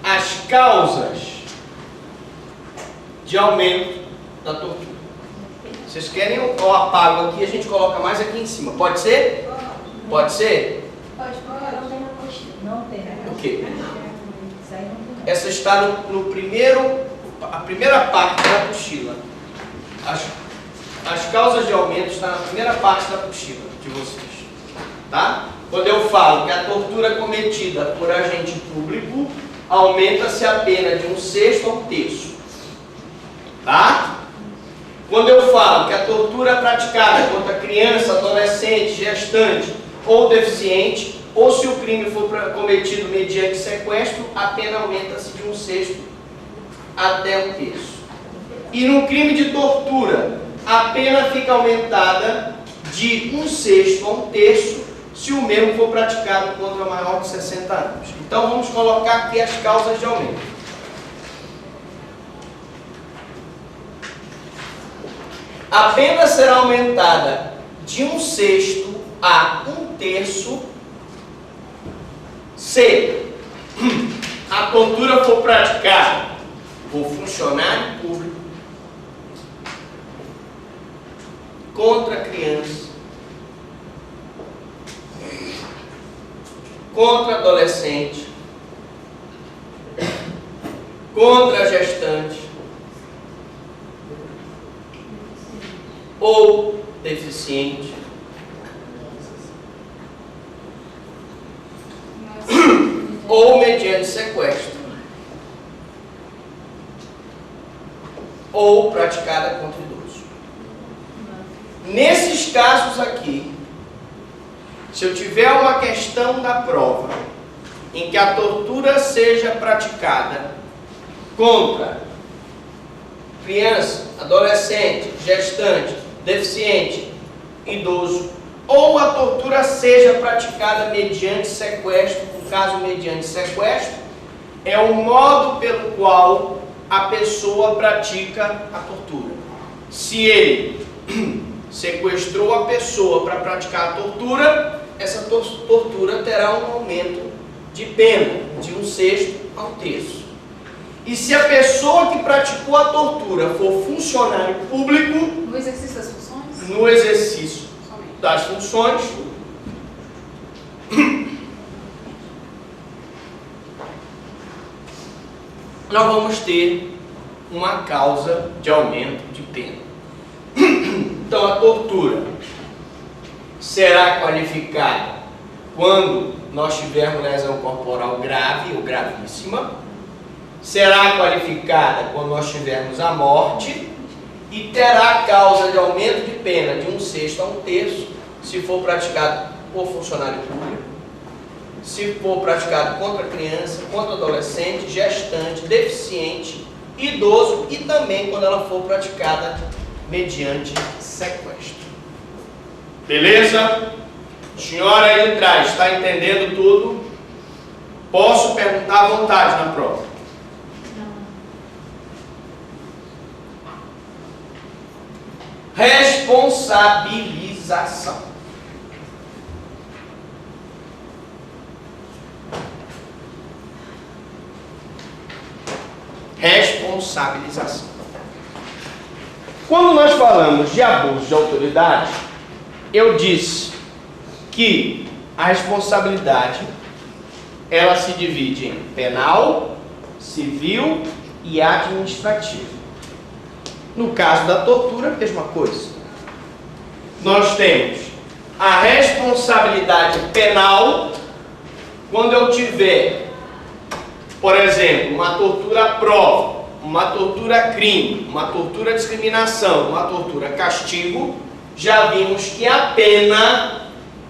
as causas de aumento da tortura. Vocês querem, eu apago aqui, a gente coloca mais aqui em cima. Pode ser? Pode ser? Pode. Não tem, né? O quê? Essa está no primeiro, a primeira parte da apostila. As causas de aumento estão na primeira parte da apostila de vocês. Tá? Quando eu falo que a tortura cometida por agente público aumenta-se a pena de 1/6 a 1/3. Tá? Quando eu falo que a tortura praticada contra criança, adolescente, gestante ou deficiente, ou se o crime for cometido mediante sequestro, a pena aumenta-se de 1/6 até 1/3. E no crime de tortura, a pena fica aumentada de 1/6 a 1/3 se o mesmo for praticado contra maior de 60 anos. Então vamos colocar aqui as causas de aumento. A pena será aumentada de 1/6 a 1/3 se a tortura for praticada por funcionário público contra criança, contra adolescente, contra gestante ou deficiente, ou mediante sequestro, ou praticada contra idoso. Nesses casos aqui, se eu tiver uma questão da prova em que a tortura seja praticada contra criança, adolescente, gestante, deficiente, idoso, ou a tortura seja praticada mediante sequestro, no caso mediante sequestro, é o modo pelo qual a pessoa pratica a tortura. Se ele sequestrou a pessoa para praticar a tortura, essa tortura terá um aumento de pena de 1/6 a 1/3. E se a pessoa que praticou a tortura for funcionário público, No exercício das funções? no exercício das funções, nós vamos ter uma causa de aumento de pena. Então a tortura será qualificada quando nós tivermos lesão corporal grave ou gravíssima, será qualificada quando nós tivermos a morte e terá causa de aumento de pena de 1/6 a 1/3 se for praticado por funcionário público, se for praticado contra criança, contra adolescente, gestante, deficiente, idoso e também quando ela for praticada mediante sequestro. Beleza? Senhora aí de trás, está entendendo tudo? Posso perguntar à vontade na prova. Responsabilização. Responsabilização. Quando nós falamos de abuso de autoridade, eu disse que a responsabilidade ela se divide em penal, civil e administrativa. No caso da tortura, a mesma coisa. Nós temos a responsabilidade penal quando eu tiver, por exemplo, uma tortura à prova, uma tortura crime, uma tortura discriminação, uma tortura castigo. Já vimos que a pena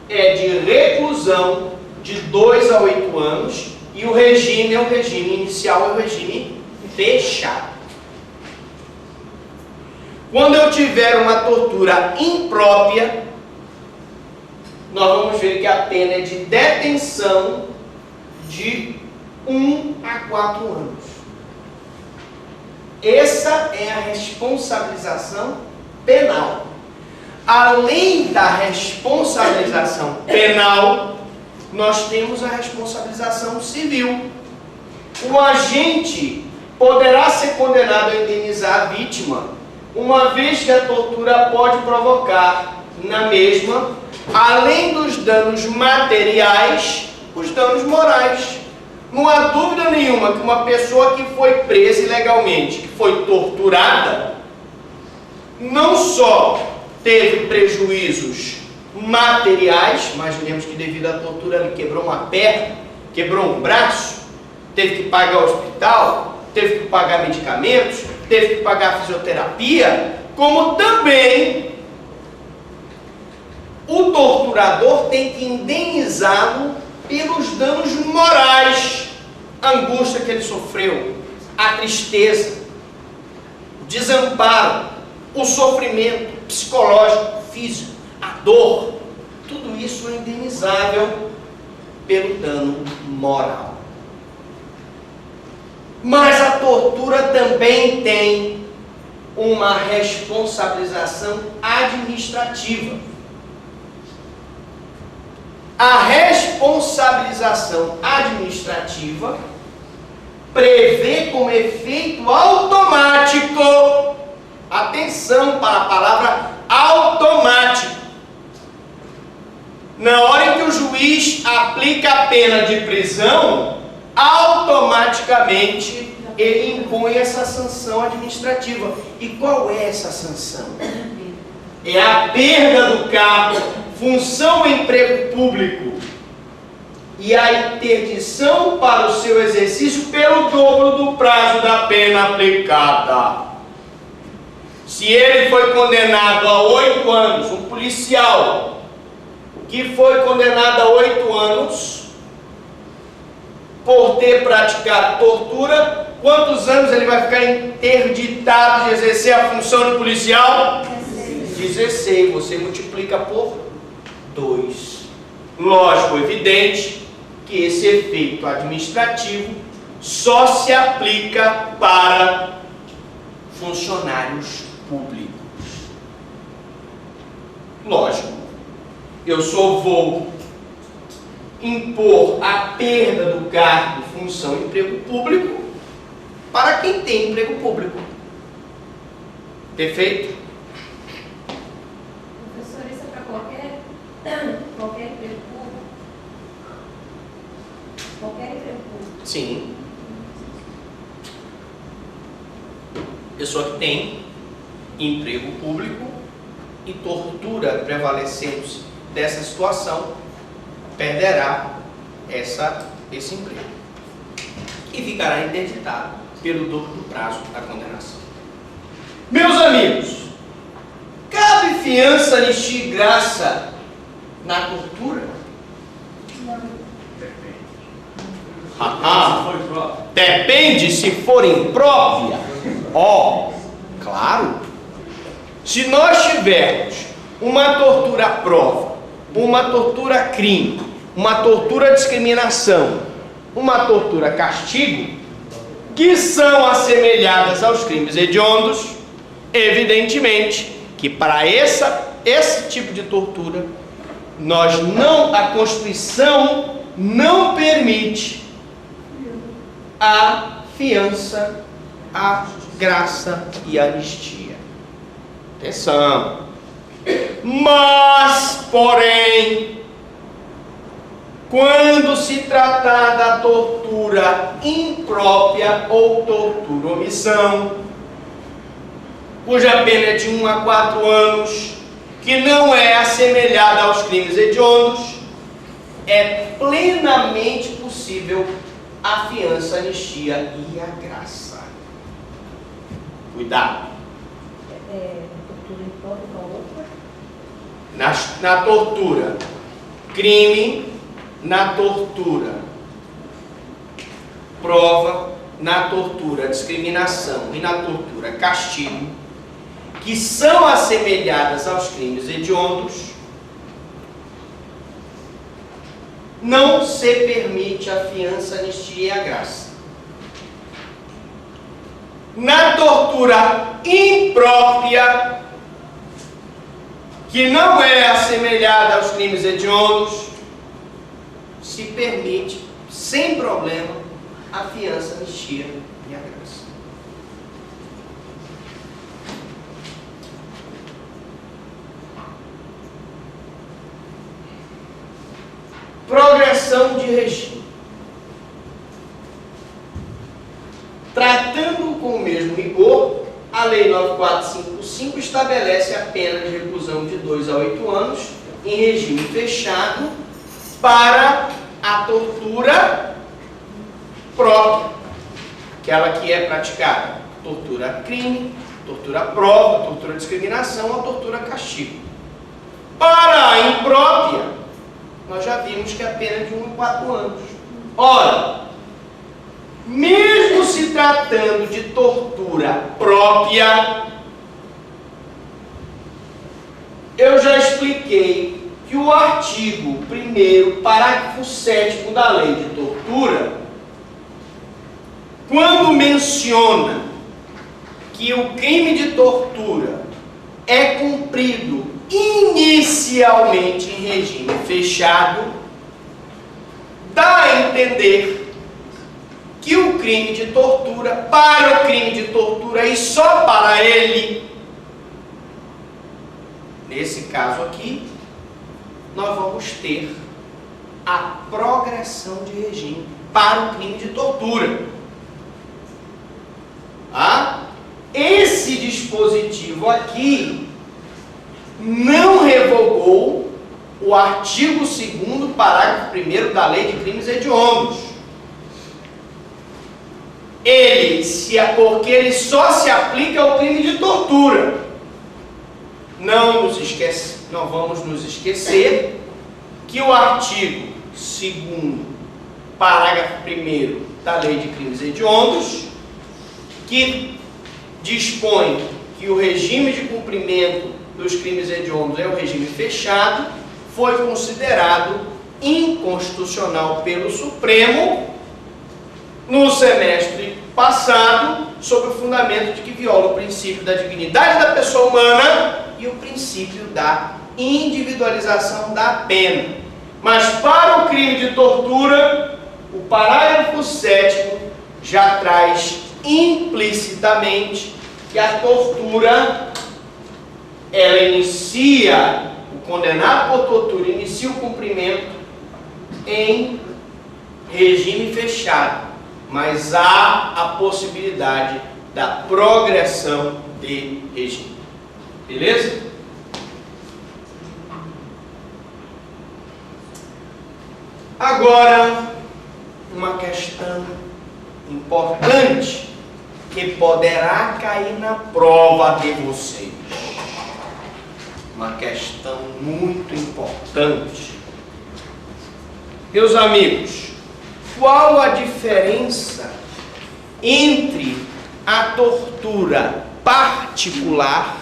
é de reclusão de 2 a 8 anos e o regime é o regime inicial, é o regime fechado. Quando eu tiver uma tortura imprópria, nós vamos ver que a pena é de detenção de 1 a 4 anos. Essa é a responsabilização penal. Além da responsabilização penal, nós temos a responsabilização civil. o agente poderá ser condenado a indenizar a vítima, uma vez que a tortura pode provocar na mesma, além dos danos materiais, os danos morais. Não há dúvida nenhuma que uma pessoa que foi presa ilegalmente, que foi torturada, não só teve prejuízos materiais, imaginemos que devido à tortura ele quebrou uma perna, quebrou um braço, teve que pagar o hospital, teve que pagar medicamentos, teve que pagar fisioterapia, como também o torturador tem que indenizá-lo pelos danos morais, a angústia que ele sofreu, a tristeza, o desamparo, o sofrimento psicológico, físico, a dor, tudo isso é indenizável pelo dano moral. Mas a tortura também tem uma responsabilização administrativa. A responsabilização administrativa prevê como efeito automático, atenção para a palavra automático, na hora em que o juiz aplica a pena de prisão, automaticamente ele impõe essa sanção administrativa. E qual é essa sanção? É a perda do cargo, função ou emprego público e a interdição para o seu exercício pelo dobro do prazo da pena aplicada. Se ele foi condenado a 8 anos, um policial que foi condenado a 8 anos por ter praticado tortura, quantos anos ele vai ficar interditado de exercer a função de policial? 16. Você multiplica por 2. Lógico, evidente que esse efeito administrativo só se aplica para funcionários públicos. Lógico, eu só vou impor a perda do cargo, função e emprego público para quem tem emprego público. Perfeito? Professor, isso é para qualquer emprego público? Qualquer emprego público? Sim. Pessoa que tem emprego público e tortura prevalecendo dessa situação, perderá esse emprego e ficará interditado pelo dobro do prazo da condenação. Meus amigos, cabe fiança, anistia e graça na tortura? Depende se for imprópria. Claro. Se nós tivermos uma tortura prova, uma tortura crime, uma tortura discriminação, uma tortura castigo, que são assemelhadas aos crimes hediondos, evidentemente que para esse tipo de tortura, a Constituição não permite a fiança, a graça e a anistia. Atenção! Mas, porém, quando se tratar da tortura imprópria ou tortura omissão, cuja pena é de 1 a 4 anos, que não é assemelhada aos crimes hediondos, é plenamente possível a fiança, a anistia e a graça. Cuidado! Tortura imprópria com a outra? Na tortura crime, na tortura prova, na tortura discriminação e na tortura castigo, que são assemelhadas aos crimes hediondos, não se permite a fiança, a anistia e a graça. Na tortura imprópria, que não é assemelhada aos crimes hediondos, se permite, sem problema, a fiança, a anistia e a graça. Progressão de regime. Tratando com o mesmo rigor, a Lei 9455 estabelece a pena de reclusão de 2 a 8 anos em regime fechado para a tortura própria, aquela que é praticada, tortura crime, tortura prova, tortura discriminação ou tortura castigo. Para a imprópria, nós já vimos que é a pena de 1 a 4 anos. Ora, mesmo se tratando de tortura própria, eu já expliquei que o artigo 1º, parágrafo 7º da Lei de Tortura, quando menciona que o crime de tortura é cumprido inicialmente em regime fechado, dá a entender que o crime de tortura, para o crime de tortura e só para ele, nesse caso aqui, nós vamos ter a progressão de regime para o crime de tortura. Esse dispositivo aqui não revogou o artigo 2º, parágrafo 1º da Lei de Crimes Hediondos. Porque ele só se aplica ao crime de tortura. Não vamos nos esquecer que o artigo 2º, parágrafo 1º da Lei de Crimes Hediondos, que dispõe que o regime de cumprimento dos crimes hediondos é o regime fechado, foi considerado inconstitucional pelo Supremo no semestre passado, sob o fundamento de que viola o princípio da dignidade da pessoa humana e o princípio da individualização da pena. Mas para o crime de tortura, o parágrafo 7º já traz implicitamente que a tortura, ela inicia, o condenado por tortura inicia o cumprimento em regime fechado, mas há a possibilidade da progressão de regime. Beleza? Agora, uma questão importante que poderá cair na prova de vocês. Uma questão muito importante. Meus amigos, qual a diferença entre a tortura particular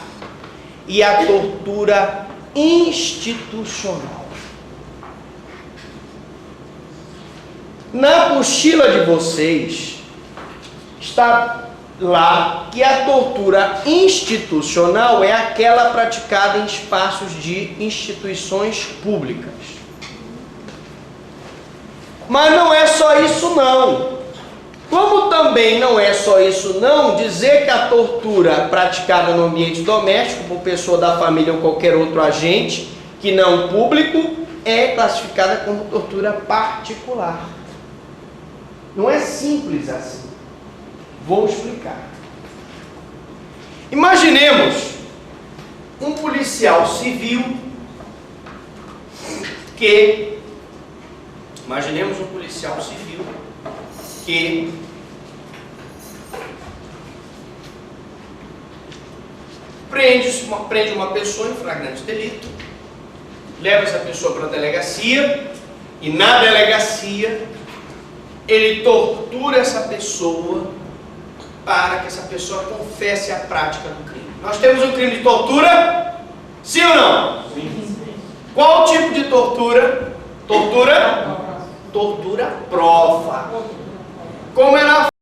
e a tortura institucional? Na apostila de vocês está lá que a tortura institucional é aquela praticada em espaços de instituições públicas. Mas não é só isso não. Como também não é só isso não, dizer que a tortura praticada no ambiente doméstico por pessoa da família ou qualquer outro agente que não público é classificada como tortura particular. Não é simples assim. Vou explicar. Imaginemos um policial civil que prende uma pessoa em flagrante delito, leva essa pessoa para a delegacia e na delegacia ele tortura essa pessoa para que essa pessoa confesse a prática do crime. Nós temos um crime de tortura? Sim ou não? Sim. Qual tipo de tortura? Tortura prova. Como ela